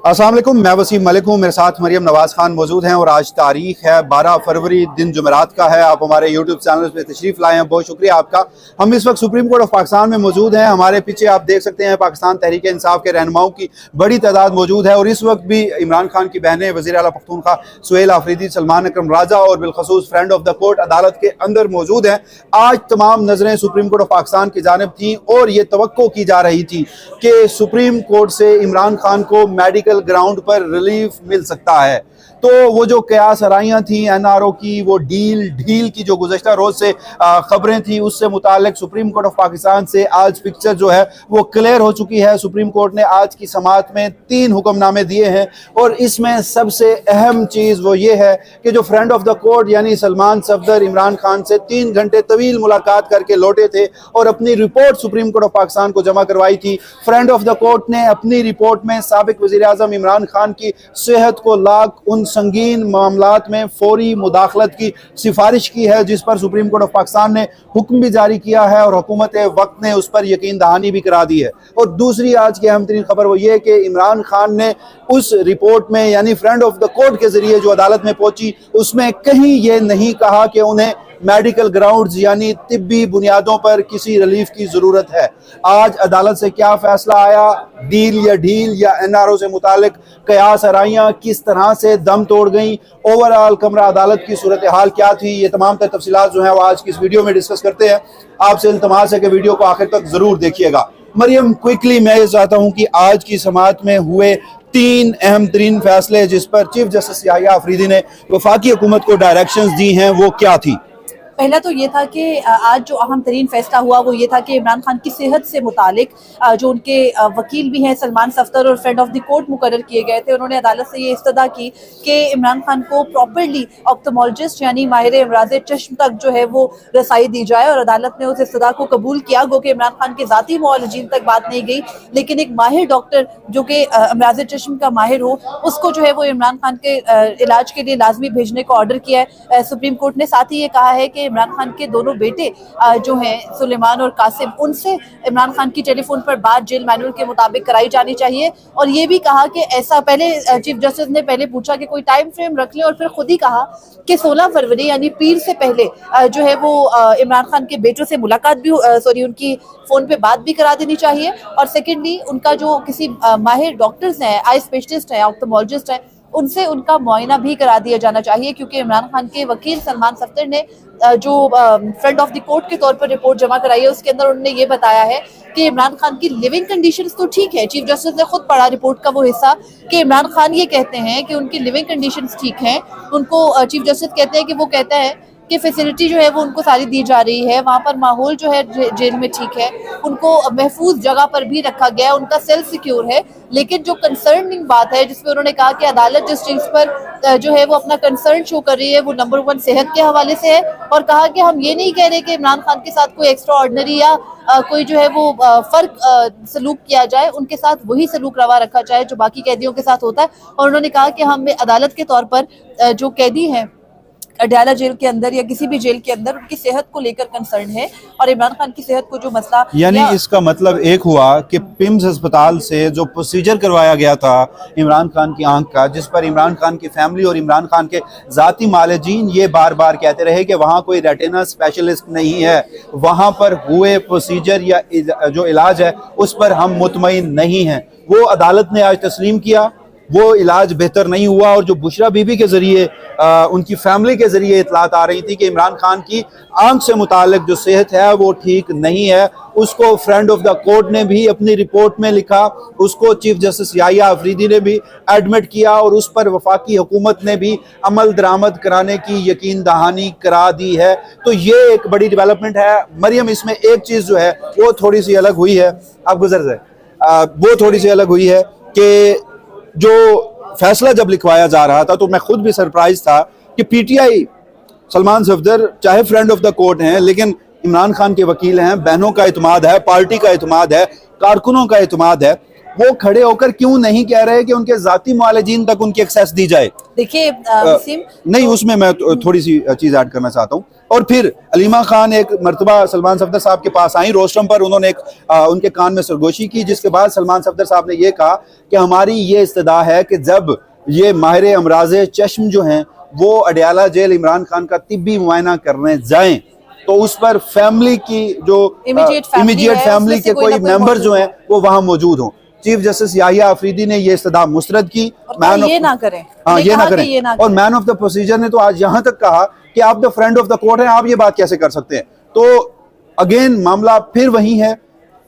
अस्सलाम वालेकुम, मैं वसीम मलिक हूँ। मेरे साथ मरियम नवाज खान मौजूद हैं और आज तारीख है 12 फरवरी, दिन जुमेरात का है। आप हमारे यूट्यूब चैनल पे तशरीफ़ लाए हैं, बहुत शुक्रिया आपका। हम इस वक्त सुप्रीम कोर्ट ऑफ पाकिस्तान में मौजूद हैं। हमारे पीछे आप देख सकते हैं पाकिस्तान तहरीक इंसाफ के रहनुमाओं की बड़ी तादाद मौजूद है और इस वक्त भी इमरान खान की बहनें वज़ीर आला पख्तूनख्वा सुहेल आफरीदी, सलमान अकरम राजा और बिलखसूस फ्रेंड ऑफ द कोर्ट अदालत के अंदर मौजूद हैं। आज तमाम नजरें सुप्रीम कोर्ट ऑफ पाकिस्तान की जानिब थी और ये तवक्को की जा रही थी कि सुप्रीम कोर्ट से इमरान खान को मेडिकल ग्राउंड पर रिलीफ मिल सकता है। तो वो जो कयास आराइयाँ थी एनआरओ की, वो ढील की जो गुज़श्ता रोज से खबरें थी, उससे मुतालिक सुप्रीम कोर्ट ऑफ पाकिस्तान से आज पिक्चर जो है वो क्लियर हो चुकी है। सुप्रीम कोर्ट ने आज की समाअत में 3 हुक्मनामे दिए हैं और इसमें सबसे अहम चीज़ वो ये है कि जो फ्रेंड ऑफ द कोर्ट यानी सलमान सफदर इमरान खान से 3 घंटे तवील मुलाकात करके लौटे थे और अपनी report supreme court of Pakistan को जमा करवाई थी। फ्रेंड ऑफ द कोर्ट ने अपनी रिपोर्ट में साबिक वज़ीर आज़म इमरान खान की सेहत को लाक उन संगीन मामलात में फौरी मुदाखलत की सिफारिश की है, जिस पर सुप्रीम कोर्ट ऑफ पाकिस्तान ने हुक्म भी जारी किया है और हुकूमत वक्त ने उस पर यकीन दहानी भी करा दी है। और दूसरी आज की अहम तरीन खबर वो ये कि इमरान खान ने उस रिपोर्ट में यानी फ्रेंड ऑफ द कोर्ट के जरिए जो अदालत में पहुंची, उसमें कहीं ये नहीं कहा कि उन्हें मेडिकल ग्राउंड्स यानी तिब्बी बुनियादों पर किसी रिलीफ की जरूरत है। आज अदालत से क्या फैसला आया, ढील या एनआरओ से मुतालिक कयास आराइयाँ किस तरह से दम तोड़ गई, ओवरऑल कमरा अदालत की सूरत हाल क्या थी, ये तमाम तफसीलात जो है वो आज की इस वीडियो में डिस्कस करते हैं। आपसे इल्तमास है कि वीडियो को आखिर तक जरूर देखिएगा। मरियम, क्विकली मैं ये चाहता हूँ कि आज की समाअत में हुए 3 अहम तरीन फैसले जिस पर चीफ जस्टिस याहिया आफरीदी ने वफाकी हुकूमत को डायरेक्शंस दी हैं, वो क्या थी? पहला तो ये था कि आज जो अहम तरीन फैसला हुआ वो ये था कि इमरान खान की सेहत से मुतालिक जो उनके वकील भी हैं सलमान सफदर और फ्रेंड ऑफ द कोर्ट मुकर्रर किए गए थे, उन्होंने अदालत से ये इस्तदा की कि इमरान खान को प्रॉपरली ऑप्थेमोलॉजिस्ट यानी माहिर अमराज चश्म तक जो है वो रसाई दी जाए। और अदालत ने उस इस्तदा को कबूल किया। गो कि इमरान खान के ज़ाती मुआलजीन तक बात नहीं गई, लेकिन एक माहिर डॉक्टर जो कि अमराज चश्म का माहिर हो, उसको जो है वो इमरान खान के इलाज के लिए लाजमी भेजने को ऑर्डर किया है सुप्रीम कोर्ट ने। साथ ही ये कहा है कि इमरान खान के दोनों बेटे जो हैं सुलेमान और कासिम, उनसे इमरान खान की टेलीफोन पर बात जेल मैनुअल के मुताबिक कराई जानी चाहिए। और ये भी कहा कि ऐसा पहले चीफ जस्टिस ने पहले पूछा कि कोई टाइम फ्रेम रख ले और फिर खुद ही कहा कि 16 फरवरी यानी पीर से पहले जो है वो इमरान खान के बेटों से मुलाकात भी उनकी फोन पे बात भी करा देनी चाहिए। और सेकेंडली उनका जो किसी माहिर डॉक्टर्स हैं, आई स्पेशलिस्ट हैं, ऑप्थेमोलॉजिस्ट हैं, उनसे उनका मुआयना भी करा दिया जाना चाहिए, क्योंकि इमरान खान के वकील सलमान सफदर ने जो फ्रेंड ऑफ द कोर्ट के तौर पर रिपोर्ट जमा कराई है उसके अंदर उन्होंने ये बताया है कि इमरान खान की लिविंग कंडीशंस तो ठीक है। चीफ जस्टिस ने खुद पढ़ा रिपोर्ट का वो हिस्सा कि इमरान खान ये कहते हैं कि उनकी लिविंग कंडीशंस ठीक हैं। उनको चीफ जस्टिस कहते हैं कि वो कहता है कि फैसिलिटी जो है वो उनको सारी दी जा रही है, वहाँ पर माहौल जो है जेल में ठीक है, उनको महफूज जगह पर भी रखा गया है, उनका सेल्फ सिक्योर है। लेकिन जो कंसर्निंग बात है जिसमें उन्होंने कहा कि अदालत जिस चीज़ पर जो है वो अपना कंसर्न शो कर रही है वो नंबर 1 सेहत के हवाले से है। और कहा कि हम ये नहीं कह रहे कि इमरान खान के साथ कोई एक्स्ट्रा ऑर्डिनरी या कोई जो है वो फ़र्क सलूक किया जाए, उनके साथ वही सलूक रवा रखा जाए जो बाकी कैदियों के साथ होता है। और उन्होंने कहा कि हमें अदालत के तौर पर जो कैदी हैं अडयाला जेल के अंदर या किसी भी जेल के अंदर, उनकी सेहत को लेकर कंसर्न है। और इमरान खान की सेहत को जो मसला, यानी इसका मतलब एक हुआ कि पिम्स अस्पताल से जो प्रोसीजर करवाया गया था इमरान खान की आंख का, जिस पर इमरान खान की फैमिली और इमरान खान के ज़ाती मालिजीन ये बार बार कहते रहे कि वहाँ कोई रेटिना स्पेशलिस्ट नहीं है, वहाँ पर हुए प्रोसीजर या जो इलाज है उस पर हम मुतमईन नहीं हैं, वो अदालत ने आज तस्लीम किया। वो इलाज बेहतर नहीं हुआ और जो बुशरा बीबी के जरिए उनकी फैमिली के जरिए इतलात आ रही थी कि इमरान खान की आंख से मुतालिक जो सेहत है वो ठीक नहीं है, उसको फ्रेंड ऑफ द कोर्ट ने भी अपनी रिपोर्ट में लिखा, उसको चीफ जस्टिस याहिया आफरीदी ने भी एडमिट किया और उस पर वफाकी हुकूमत ने भी अमल दरामद कराने की यकीन दहानी करा दी है। तो ये एक बड़ी डेवलपमेंट है। मरियम, इसमें एक चीज़ जो है वो थोड़ी सी अलग हुई है, आप गुजर जाए, वो थोड़ी सी अलग हुई है कि जो फैसला जब लिखवाया जा रहा था तो मैं खुद भी सरप्राइज था कि पीटीआई सलमान सफदर चाहे फ्रेंड ऑफ द कोर्ट हैं लेकिन इमरान खान के वकील हैं, बहनों का इत्मीनान है, पार्टी का इत्मीनान है, कारकुनों का इत्मीनान है, वो खड़े होकर क्यों नहीं कह रहे कि उनके जाती मुआलजीन तक उनकी एक्सेस दी जाए? देखिए नहीं, उसमें मैं थोड़ी सी चीज़ ऐड करना चाहता हूँ और फिर अलीमा खान एक मरतबा सलमान सफदर साहब के पास आई रोस्टम पर, उन्होंने उनके कान में सरगोशी की, जिसके बाद सलमान सफदर साहब ने यह कहा कि हमारी ये इस्तदा है कि जब ये माहिर अमराज चश्म जो हैं वो अडयाला जेल इमरान खान का तिब्बी मुआयना करने जाएं तो उस पर फैमिली की जो इमीडिएट फैमिली के कोई मेंबर जो हैं वो वहां मौजूद हों। चीफ जस्टिस याहिया अफरीदी ने ये इस्तदा मुस्तरद की, ये ना करें, हाँ ये ना करें, और मैन ऑफ द प्रोसीजर ने तो आज यहाँ तक कहा कि आप the friend of the court हैं, आप ये बात कैसे कर सकते हैं। तो अगेन मामला फिर वही है।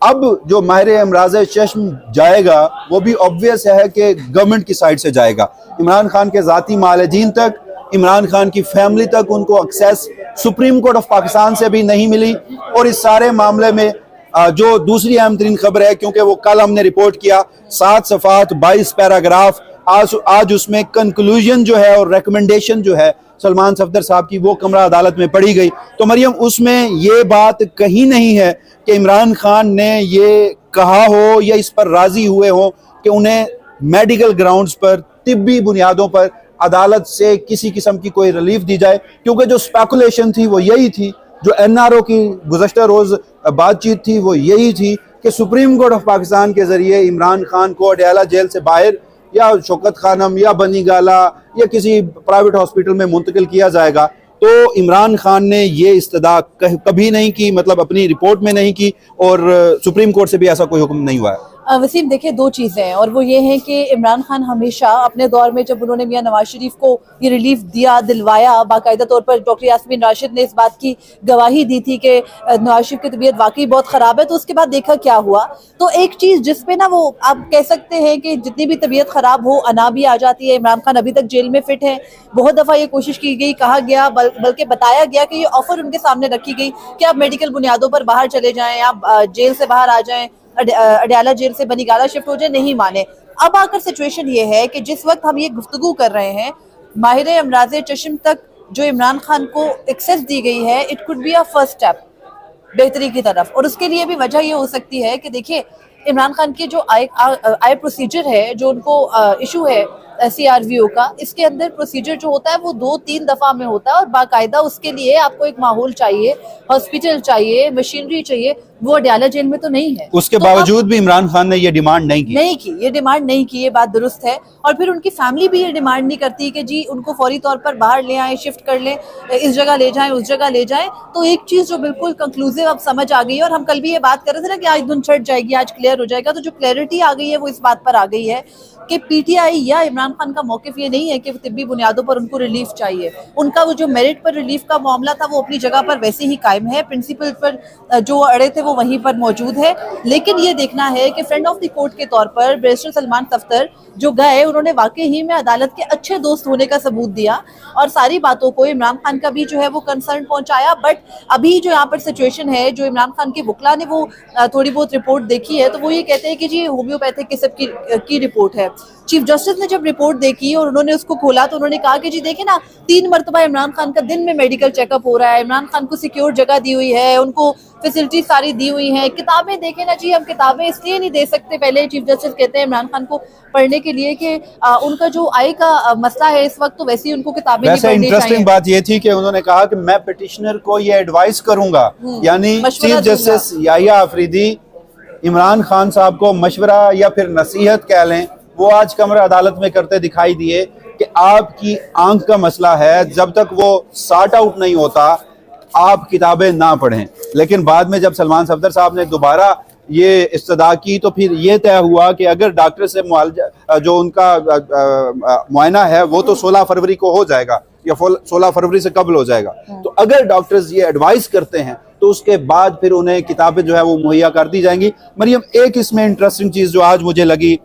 अब जो माहिर अमराज चश्म जाएगा वो भी ऑब्वियस है कि गवर्नमेंट की साइड से जाएगा। इमरान खान के जाती मालिदीन तक, इमरान खान की फैमिली तक उनको access supreme court of Pakistan से भी नहीं मिली। और इस सारे मामले में जो दूसरी अहम तरीन खबर है, क्योंकि वो कल हमने रिपोर्ट किया 7 सफ़ात 22 पैराग्राफ, आज उसमें कंक्लूजन जो है और रिकमेंडेशन जो है सलमान सफदर साहब की वो कमरा अदालत में पढ़ी गई। तो मरियम उसमें ये बात कहीं नहीं है कि इमरान खान ने ये कहा हो या इस पर राजी हुए हो कि उन्हें मेडिकल ग्राउंड्स पर, तिब्बी बुनियादों पर अदालत से किसी किस्म की कोई रिलीफ दी जाए, क्योंकि जो स्पेकुलेशन थी वो यही थी, जो NRO की गुज़श्ता रोज बातचीत थी वो यही थी कि सुप्रीम कोर्ट ऑफ पाकिस्तान के जरिए इमरान खान को अडयाला जेल से बाहर या शौकत खानम या बनी गाला या किसी प्राइवेट हॉस्पिटल में मुंतकिल किया जाएगा। तो इमरान खान ने ये इस्तदा कभी नहीं की, मतलब अपनी रिपोर्ट में नहीं की, और सुप्रीम कोर्ट से भी ऐसा कोई हुक्म नहीं हुआ है। वसीम देखिए, दो चीज़ें हैं और वो ये हैं कि इमरान खान हमेशा अपने दौर में जब उन्होंने मियां नवाज शरीफ को ये रिलीफ दिलवाया, बाकायदा तौर पर डॉक्टर यास्मीन राशिद ने इस बात की गवाही दी थी कि नवाज शरीफ की तबीयत वाकई बहुत ख़राब है। तो उसके बाद देखा क्या हुआ, तो एक चीज़ जिसपे ना वो आप कह सकते हैं कि जितनी भी तबीयत ख़राब हो अना भी आ जाती है। इमरान खान अभी तक जेल में फिट है, बहुत दफ़ा ये कोशिश की गई, कहा गया, बल्कि बताया गया कि ये ऑफर उनके सामने रखी गई कि आप मेडिकल बुनियादों पर बाहर चले जाएँ, आप जेल से बाहर आ जाएँ, अडयाला जेल से बनीगाला शिफ्ट हो जाए, नहीं माने। अब आकर सिचुएशन ये है कि जिस वक्त हम ये गुफ्तगू कर रहे हैं, माहिर अमराज चश्म तक जो इमरान खान को एक्सेस दी गई है, it could be a first step बेहतरी की तरफ। और उसके लिए भी वजह ये हो सकती है कि देखिए इमरान खान की जो आई प्रोसीजर है, जो उनको इशू है CRVO का, इसके अंदर प्रोसीजर जो होता है वो 2-3 दफा में होता है और बाकायदा उसके लिए आपको एक माहौल चाहिए, हॉस्पिटल चाहिए, मशीनरी चाहिए, वो अडयाला जेल में तो नहीं है। उसके बावजूद भी इमरान खान ने ये डिमांड नहीं की, ये डिमांड नहीं की, ये बात दुरुस्त है। और फिर उनकी फैमिली भी ये डिमांड नहीं करती कि जी उनको फौरी तौर पर बाहर ले आए, शिफ्ट कर लें, इस जगह ले जाएं, उस जगह ले जाएं। तो एक चीज़ जो बिल्कुल कंक्लूसिव अब समझ आ गई है, और हम कल भी ये बात कर रहे थे ना कि आज धुन छट जाएगी, आज क्लियर हो जाएगा, तो जो क्लैरिटी आ गई है वो इस बात पर आ गई है कि PTI या इमरान खान का मौक़िफ़ ये नहीं है कि तिब्बी बुनियादों पर उनको रिलीफ चाहिए। उनका वो जो मेरिट पर रिलीफ का मामला था वो अपनी जगह पर वैसे ही कायम है, प्रिंसिपल पर जो अड़े थे वो वहीं पर मौजूद है। लेकिन ये देखना है कि फ्रेंड ऑफ द कोर्ट के तौर पर बैरिस्टर सलमान सफदर जो गए, उन्होंने वाकई ही में अदालत के अच्छे दोस्त होने का सबूत दिया और सारी बातों को इमरान खान का भी जो है वो कंसर्न पहुंचाया। बट अभी जो यहाँ पर सिचुएशन है, जो इमरान खान के वकला ने वो थोड़ी बहुत रिपोर्ट देखी है, तो वो ये कहते हैं कि जी होम्योपैथिक किस्म की रिपोर्ट है। चीफ जस्टिस ने जब रिपोर्ट देखी और उन्होंने उसको खोला तो उन्होंने कहा कि जी देखिए ना, 3 मरतबा इमरान खान का दिन में मेडिकल चेकअप हो रहा है, इमरान खान को सिक्योर जगह दी हुई है, उनको फैसिलिटी सारी दी हुई है। किताबें देखें ना जी, हम किताबें इसलिए नहीं दे सकते, पहले चीफ जस्टिस कहते हैं इमरान खान को पढ़ने के लिए कि उनका जो आय का मसला है इस वक्त, तो वैसे ही उनको किताबें नहीं पढ़नी चाहिए। इंटरेस्टिंग बात ये थी कि उन्होंने कहा कि मैं पिटिशनर को ये एडवाइस करूंगा, यानी चीफ जस्टिस याहिया अफरीदी इमरान खान साहब को मशवरा या फिर नसीहत कह लें, वो आज कमरा अदालत में करते दिखाई दिए कि आपकी आंख का मसला है, जब तक वो सॉर्ट आउट नहीं होता आप किताबें ना पढ़ें। लेकिन बाद में जब सलमान सफदर साहब ने दोबारा ये इस्तदा की तो फिर ये तय हुआ कि अगर डॉक्टर से मुआलजा जो उनका मुआयना है वो तो 16 फरवरी को हो जाएगा या 16 फरवरी से कबल हो जाएगा, तो अगर डॉक्टर्स ये एडवाइस करते हैं तो उसके बाद फिर उन्हें किताबें जो है वो मुहैया कर दी जाएंगी। मरियम, एक इसमें इंटरेस्टिंग चीज़ जो आज मुझे लगी,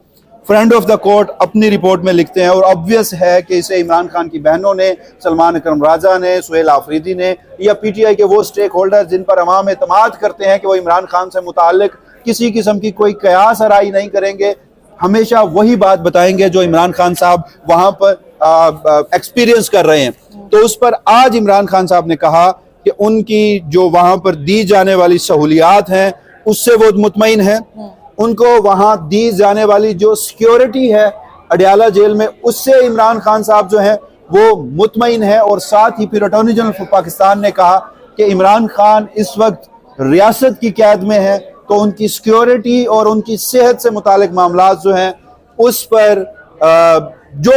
फ्रेंड ऑफ द कोर्ट अपनी रिपोर्ट में लिखते हैं और ऑब्वियस है कि इसे इमरान खान की बहनों ने, सलमान अकरम राजा ने, सुहेल आफरीदी ने या PTI के वो स्टेक होल्डर जिन पर अवाम एतमाद करते हैं कि वो इमरान खान से मुताल्लिक किसी किस्म की कोई कयास आराई नहीं करेंगे, हमेशा वही बात बताएंगे जो इमरान खान साहब वहाँ पर एक्सपीरियंस कर रहे हैं। तो उस पर आज इमरान खान साहब ने कहा कि उनकी जो वहाँ पर दी जाने वाली सहूलियात हैं उससे वो मुतमईन है, उनको वहां दी जाने वाली जो सिक्योरिटी है अडयाला जेल में, उससे इमरान खान साहब जो हैं वो मुतमईन है। और साथ ही फिर अटॉर्नी जनरल ऑफ पाकिस्तान ने कहा कि इमरान खान इस वक्त रियासत की कैद में है, तो उनकी सिक्योरिटी और उनकी सेहत से मुतालिक मामला जो हैं उस पर जो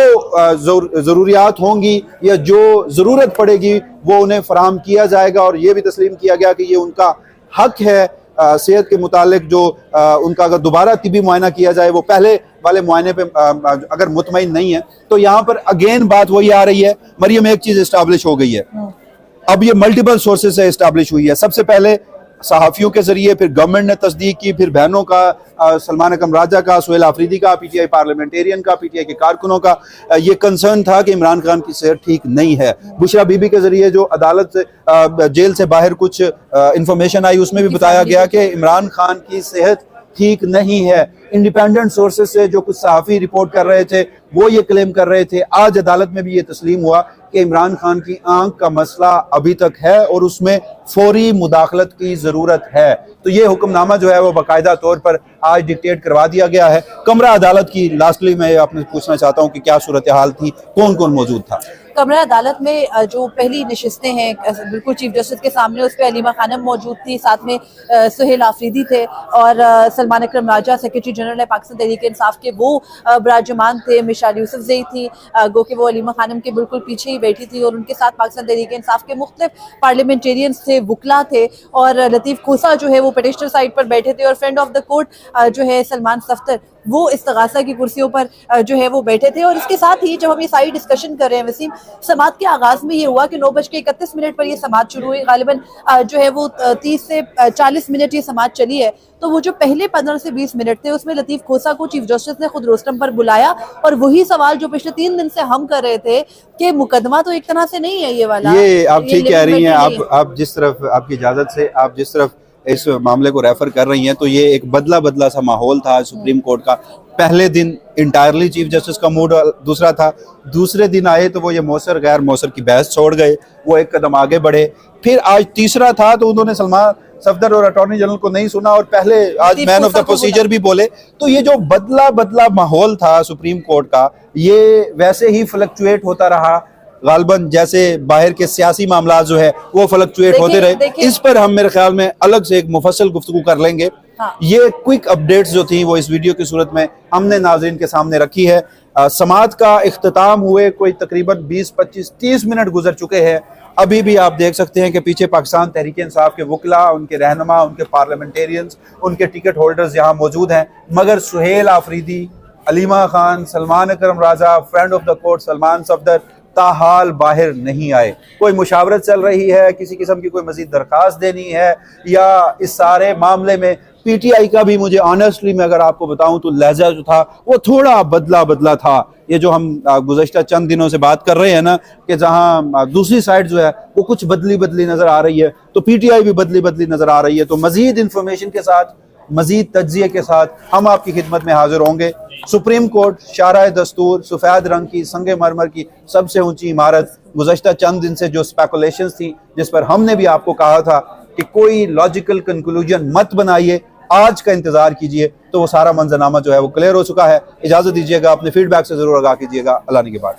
ज़रूरियात होंगी या जो ज़रूरत पड़ेगी वो उन्हें फराहम किया जाएगा। और ये भी तस्लीम किया गया कि ये उनका हक है सेहत के मुतालिक, जो उनका अगर दोबारा तिबी मुआयना किया जाए, वो पहले वाले मुआयने पे अगर मुतमईन नहीं है। तो यहाँ पर अगेन बात वही आ रही है, मरियम, एक चीज़ इस्टाब्लिश हो गई है, अब ये मल्टीपल सोर्सेज से इस्टाब्लिश हुई है। सबसे पहले सहाफ़ियों के जरिए, फिर गवर्नमेंट ने तस्दीक की, फिर बहनों का, सलमान अकरम राजा का, सुहेल आफरीदी का, पीटीआई पार्लियामेंटेरियन का, पीटीआई के कारकुनों का ये कंसर्न था कि इमरान खान की सेहत ठीक नहीं है। बुशरा बीबी के जरिए जो अदालत से जेल से बाहर कुछ इंफॉर्मेशन आई, उसमें भी बताया गया कि इमरान खान की सेहत ठीक नहीं है। इंडिपेंडेंट सोर्सेज से जो कुछ सहाफ़ी रिपोर्ट कर रहे थे वो ये क्लेम कर रहे थे। आज अदालत में भी ये तस्लीम हुआ कि इमरान खान की आंख का मसला अभी तक है और उसमें फौरी मुदाखलत की ज़रूरत है। तो ये हुक्मनामा जो है वो बाकायदा तौर पर आज डिक्टेट करवा दिया गया है। कमरा अदालत की लास्टली मैं आपने पूछना चाहता हूँ कि क्या सूरत हाल थी, कौन कौन मौजूद था? कमरा अदालत में जो पहली नशिस्तें हैं बिल्कुल चीफ जस्टिस के सामने, उस पर अलीमा खानम मौजूद थी, साथ में सुहेल आफरीदी थे और सलमान अकरम राजा सेक्रेटरी जनरल है पाकिस्तान तहरीक इंसाफ के, वो बराजमान थे। मिशाल यूसुफजई थी, गो कि वो अलीमा खानम के बिल्कुल पीछे ही बैठी थी और उनके साथ पाकिस्तान तहरीक इंसाफ के मुख्तलिफ पार्लियामेंटेरियंस थे, वकला थे और लतीफ़ खोसा जो है वो पिटिशनर साइड पर बैठे थे और फ्रेंड ऑफ द कोर्ट जो है सलमान सफ्तर वो इस्तगासा की कुर्सियों पर जो है वो बैठे थे। और इसके साथ ही जब हम ये सारी डिस्कशन कर रहे हैं वसीम, समात के आगाज़ में ये हुआ कि 9:31 पर ये समात शुरू हुई। गालिबन जो है वो 30 से 40 मिनट ये समात चली है। तो वो जो पहले 15 से 20 मिनट थे उसमें लतीफ़ खोसा को चीफ जस्टिस ने खुद रोस्टम पर बुलाया और वही सवाल जो पिछले 3 दिन से हम कर रहे थे कि मुकदमा तो एक तरह से नहीं है ये वाला। ये आप ठीक कह रही हैं। आप जिस तरफ, आपकी इजाज़त से, आप जिस तरफ इस मामले को रेफर कर रही हैं, तो ये एक बदला बदला सा माहौल था सुप्रीम कोर्ट का। पहले दिन इंटायरली चीफ जस्टिस का मूड दूसरा था, दूसरे दिन आए तो वो ये मौसर गैर मौसर की बहस छोड़ गए, वो एक कदम आगे बढ़े। फिर आज तीसरा था तो उन्होंने सलमान सफदर और अटॉर्नी जनरल को नहीं सुना और पहले आज मैन ऑफ द प्रोसीजर भी बोले। तो ये जो बदला बदला माहौल था सुप्रीम कोर्ट का, ये वैसे ही फ्लक्चुएट होता रहा, गालबन जैसे बाहर के सियासी मामला जो है वो फ्लक्चुएट होते रहे। इस पर हम मेरे ख्याल में अलग से एक मुफस्सल गुफ्तगू कर लेंगे। हाँ। ये क्विक अपडेट्स जो थी वो इस वीडियो की सूरत में हमने नाज़रीन के सामने रखी है। समात का इख्तिताम हुए कोई तकरीबन 20, 25, 30 मिनट गुजर चुके हैं। अभी भी आप देख सकते हैं कि पीछे पाकिस्तान तहरीक इंसाफ के वकला, उनके रहनुमा, उनके पार्लियामेंटेरियंस, उनके टिकट होल्डर्स यहाँ मौजूद हैं, मगर Suhail Afridi, Aleema Khan, Salman Akram Raja, friend of the court Salman Safdar ताहाल बाहर नहीं आए। कोई मुशावरत चल रही है, किसी किस्म की कोई मजीद दरखास्त देनी है, या इस सारे मामले में पीटीआई का भी, मुझे ऑनेस्टली मैं अगर आपको बताऊं तो लहजा जो था वो थोड़ा बदला बदला था। ये जो हम गुज़श्ता चंद दिनों से बात कर रहे हैं ना कि जहां दूसरी साइड जो है वो कुछ बदली बदली नजर आ रही है, तो पीटीआई भी बदली बदली नजर आ रही है। तो मजीद इंफॉर्मेशन के साथ, मजीद तज्जिए के साथ हम आपकी खिदमत में हाजिर होंगे। सुप्रीम कोर्ट शाहराह दस्तूर, सफ़ेद रंग की संगे मरमर की सबसे ऊंची इमारत, गुज़श्ता चंद दिन से जो स्पेकुलेशंस थी जिस पर हमने भी आपको कहा था कि कोई लॉजिकल कंक्लूजन मत बनाइए, आज का इंतजार कीजिए, तो वो सारा मंजरनामा जो है वो क्लियर हो चुका है। इजाजत दीजिएगा, अपने फीडबैक से जरूर आगाह कीजिएगा। अल्लाह ने के बाद।